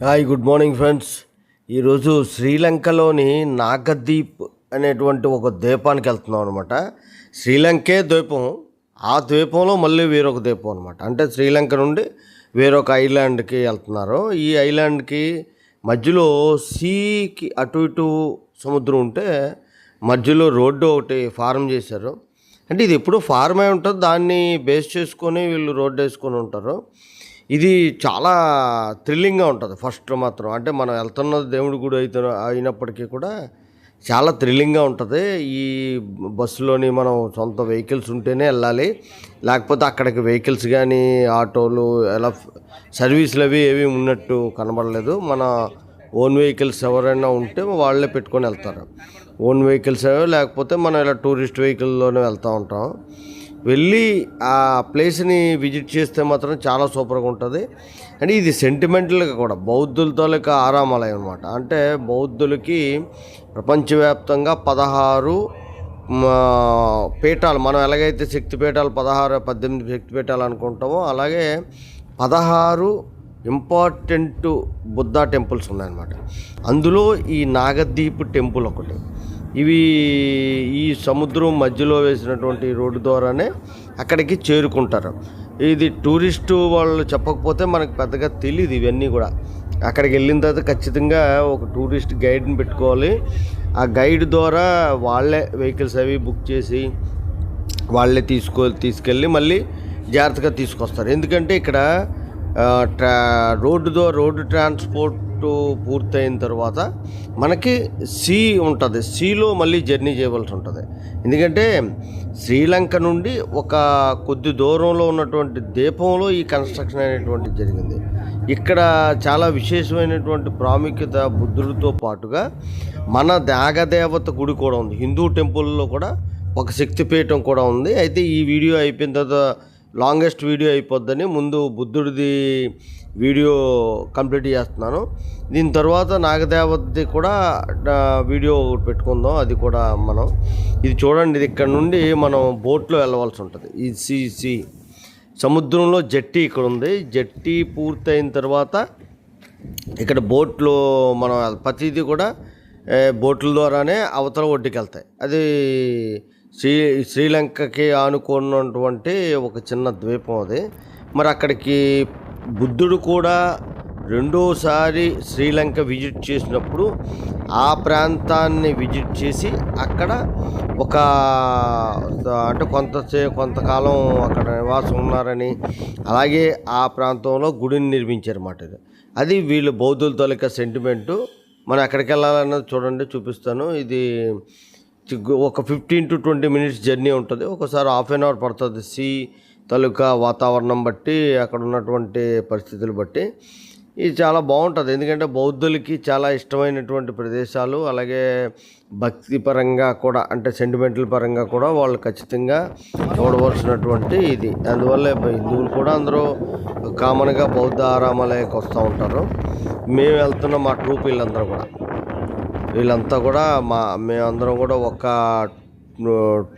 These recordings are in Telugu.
Hi good morning friends. ఈరోజు శ్రీలంకలోని నాగదీప్ అనేటువంటి ఒక ద్వీపానికి వెళ్తున్నాం అనమాట. శ్రీలంకే ద్వీపం, ఆ ద్వీపంలో మళ్ళీ వేరొక ద్వీపం అనమాట. అంటే శ్రీలంక నుండి వేరొక ఐలాండ్కి వెళ్తున్నారు. ఈ ఐలాండ్కి మధ్యలో సీకి అటు ఇటు సముద్రం ఉంటే మధ్యలో రోడ్డు ఒకటి ఫార్మ్ చేశారు. అంటే ఇది ఎప్పుడూ ఫార్మ్ అయి ఉంటుంది, దాన్ని బేస్ చేసుకొని వీళ్ళు రోడ్డు వేసుకొని ఉంటారు. ఇది చాలా థ్రిల్లింగ్గా ఉంటుంది ఫస్ట్లో మాత్రం. అంటే మనం వెళ్తున్నది దేవుడి గుడి అయినప్పటికీ కూడా చాలా థ్రిల్లింగ్గా ఉంటుంది. ఈ బస్సులోని మనం సొంత వెహికల్స్ ఉంటేనే వెళ్ళాలి, లేకపోతే అక్కడికి వెహికల్స్ కానీ ఆటోలు ఎలా సర్వీసులు ఏవి ఉన్నట్టు కనబడలేదు. మన ఓన్ వెహికల్స్ ఎవరైనా ఉంటే వాళ్ళే పెట్టుకొని వెళ్తారు. ఓన్ వెహికల్స్ లేకపోతే మనం ఇలా టూరిస్ట్ వెహికల్లోనే వెళ్తూ ఉంటాం. వెళ్ళి ఆ ప్లేస్ని విజిట్ చేస్తే మాత్రం చాలా సూపర్గా ఉంటుంది. అండ్ ఇది సెంటిమెంటల్గా కూడా బౌద్ధుల తాలూకా ఆరామాలయం అనమాట. అంటే బౌద్ధులకి ప్రపంచవ్యాప్తంగా 16 పీఠాలు, మనం ఎలాగైతే శక్తి పీఠాలు 16, 18 శక్తి పీఠాలు అనుకుంటామో అలాగే 16 ఇంపార్టెంట్ బుద్ధా టెంపుల్స్ ఉన్నాయన్నమాట. అందులో ఈ నాగదీప్ టెంపుల్ ఒకటి. ఇవి ఈ సముద్రం మధ్యలో వేసినటువంటి రోడ్డు ద్వారానే అక్కడికి చేరుకుంటారు. ఇది టూరిస్టు వాళ్ళు చెప్పకపోతే మనకు పెద్దగా తెలియదు ఇవన్నీ కూడా. అక్కడికి వెళ్ళిన తర్వాత ఖచ్చితంగా ఒక టూరిస్ట్ గైడ్ని పెట్టుకోవాలి. ఆ గైడ్ ద్వారా వాళ్ళే వెహికల్స్ అవి బుక్ చేసి వాళ్ళే తీసుకెళ్ళి మళ్ళీ జాగ్రత్తగా తీసుకొస్తారు. ఎందుకంటే ఇక్కడ రోడ్డు ట్రాన్స్పోర్ట్ పూర్తయిన తర్వాత మనకి సీ ఉంటుంది. సీలో మళ్ళీ జర్నీ చేయవలసి ఉంటుంది. ఎందుకంటే శ్రీలంక నుండి ఒక కొద్ది దూరంలో ఉన్నటువంటి ద్వీపంలో ఈ కన్స్ట్రక్షన్ అనేటువంటి జరిగింది. ఇక్కడ చాలా విశేషమైనటువంటి ప్రాముఖ్యత బుద్ధుడితో పాటుగా మన నాగదేవత గుడి కూడా ఉంది. హిందూ టెంపుల్లో కూడా ఒక శక్తిపీఠం కూడా ఉంది. అయితే ఈ వీడియో అయిపోయిన తర్వాత లాంగెస్ట్ వీడియో అయిపోద్దని ముందు బుద్ధుడిది వీడియో కంప్లీట్ చేస్తున్నాను. దీని తర్వాత నాగదేవతది కూడా వీడియో పెట్టుకుందాం. అది కూడా మనం ఇది చూడండి. ఇది ఇక్కడ నుండి మనం బోట్లో వెళ్ళవలసి ఉంటుంది. ఈ సముద్రంలో జట్టి ఇక్కడ ఉంది. జట్టి పూర్తయిన తర్వాత ఇక్కడ బోట్లో మనం ప్రతిదీ కూడా బోట్ల ద్వారానే అవతల ఒడ్డుకి వెళ్తాయి. అది శ్రీలంకకి ఆనుకున్నటువంటి ఒక చిన్న ద్వీపం అది. మరి అక్కడికి బుద్ధుడు కూడా రెండోసారి శ్రీలంక విజిట్ చేసినప్పుడు ఆ ప్రాంతాన్ని విజిట్ చేసి అక్కడ ఒక అంటే కొంతకాలం అక్కడ నివాసం ఉన్నారని, అలాగే ఆ ప్రాంతంలో గుడిని నిర్మించారన్నమాట. అది వీళ్ళు బౌద్ధుల తాలూకా సెంటిమెంటు. మనం ఎక్కడికి వెళ్ళాలన్నది చూడండి, చూపిస్తాను. ఇది ఒక 15 to 20 minutes జర్నీ ఉంటుంది. ఒకసారి హాఫ్ అన్ అవర్ పడుతుంది. సీ తాలూకా వాతావరణం బట్టి, అక్కడ ఉన్నటువంటి పరిస్థితులు బట్టి ఇది చాలా బాగుంటుంది. ఎందుకంటే బౌద్ధులకి చాలా ఇష్టమైనటువంటి ప్రదేశాలు, అలాగే భక్తి పరంగా కూడా, అంటే సెంటిమెంటల్ పరంగా కూడా వాళ్ళు ఖచ్చితంగా చూడవలసినటువంటి ఇది. అందువల్ల హిందువులు కూడా అందరూ కామన్గా బౌద్ధ ఆరామాలయకు వస్తూ ఉంటారు. మేము వెళ్తున్న మా ట్రూప్ వీళ్ళంతా కూడా మేమందరం కూడా ఒక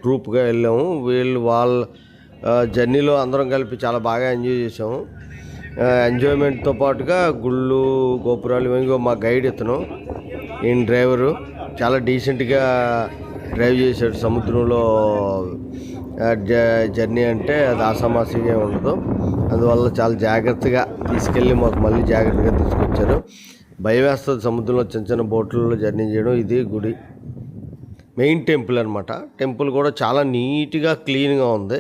ట్రూప్గా వెళ్ళాము. వాళ్ళ జర్నీలో అందరం కలిపి చాలా బాగా ఎంజాయ్ చేసాము. ఎంజాయ్మెంట్తో పాటుగా గుళ్ళు, గోపురాలు. ఇవన్నీ మా గైడ్ ఇతను, ఈయన డ్రైవరు చాలా డీసెంట్గా డ్రైవ్ చేశాడు. సముద్రంలో జర్నీ అంటే అది ఆసామాసిగా ఉండదు. అందువల్ల చాలా జాగ్రత్తగా తీసుకెళ్ళి మాకు మళ్ళీ జాగ్రత్తగా తీసుకొచ్చారు. భయం వేస్తుంది సముద్రంలో చిన్న చిన్న బోట్లలో జర్నీ చేయడం. ఇది గుడి మెయిన్ టెంపుల్ అనమాట. టెంపుల్ కూడా చాలా నీట్గా క్లీన్గా ఉంది.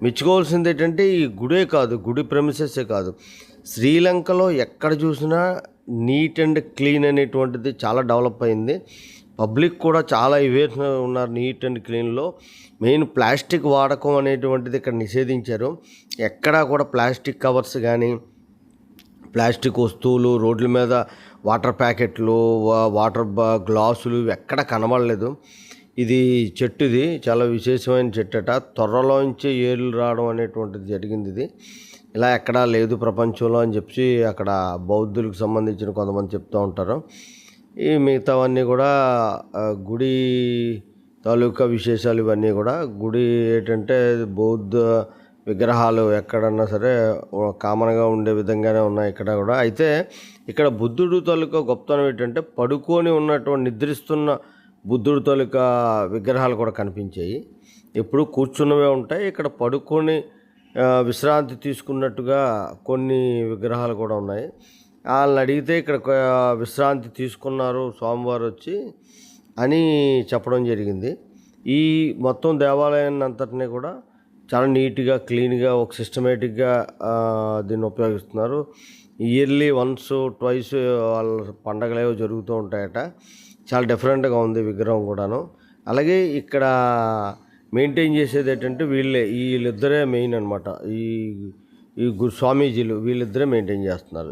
మెచ్చుకోవాల్సింది ఏంటంటే ఈ గుడే కాదు, గుడి ప్రెమిసెసే కాదు, శ్రీలంకలో ఎక్కడ చూసినా నీట్ అండ్ క్లీన్ అనేటువంటిది చాలా డెవలప్ అయింది. పబ్లిక్ కూడా చాలా అవేర్ ఉన్నారు నీట్ అండ్ క్లీన్లో. మెయిన్ ప్లాస్టిక్ వాడకం అనేటువంటిది ఇక్కడ నిషేధించారు. ఎక్కడా కూడా ప్లాస్టిక్ కవర్స్ కానీ ప్లాస్టిక్ వస్తువులు రోడ్ల మీద, వాటర్ ప్యాకెట్లు, వాటర్ గ్లాసులు ఎక్కడ కనబడలేదు. ఇది చెట్టుది చాలా విశేషమైన చెట్టట. త్వరలోంచి ఏర్లు రావడం అనేటువంటిది జరిగింది. ఇది ఇలా ఎక్కడా లేదు ప్రపంచంలో అని చెప్పి అక్కడ బౌద్ధులకు సంబంధించిన కొంతమంది చెప్తూ ఉంటారు. ఈ మిగతావన్నీ కూడా గుడి తాలూకా విశేషాలు. ఇవన్నీ కూడా గుడి ఏంటంటే బౌద్ధ విగ్రహాలు ఎక్కడన్నా సరే కామన్గా ఉండే విధంగానే ఉన్నాయి ఇక్కడ కూడా. అయితే ఇక్కడ బుద్ధుడు తాలూకా గొప్పతనం ఏంటంటే పడుకొని ఉన్నటువంటి నిద్రిస్తున్న బుద్ధుడు తాలూకా విగ్రహాలు కూడా కనిపించాయి. ఎప్పుడు కూర్చున్నవే ఉంటాయి. ఇక్కడ పడుకొని విశ్రాంతి తీసుకున్నట్టుగా కొన్ని విగ్రహాలు కూడా ఉన్నాయి. వాళ్ళని అడిగితే ఇక్కడ విశ్రాంతి తీసుకున్నారు స్వామివారు వచ్చి అని చెప్పడం జరిగింది. ఈ మొత్తం దేవాలయాన్ని అంతటినీ కూడా చాలా నీట్గా క్లీన్గా ఒక సిస్టమేటిక్గా దీన్ని ఉపయోగిస్తున్నారు. ఇయర్లీ వన్స్ ట్వైస్ వాళ్ళ పండగలు ఏవో జరుగుతూ ఉంటాయట. చాలా డిఫరెంట్గా ఉంది విగ్రహం కూడాను. అలాగే ఇక్కడ మెయింటైన్ చేసేది ఏంటంటే వీళ్ళిద్దరే మెయిన్ అనమాట. ఈ స్వామీజీలు వీళ్ళిద్దరే మెయింటైన్ చేస్తున్నారు.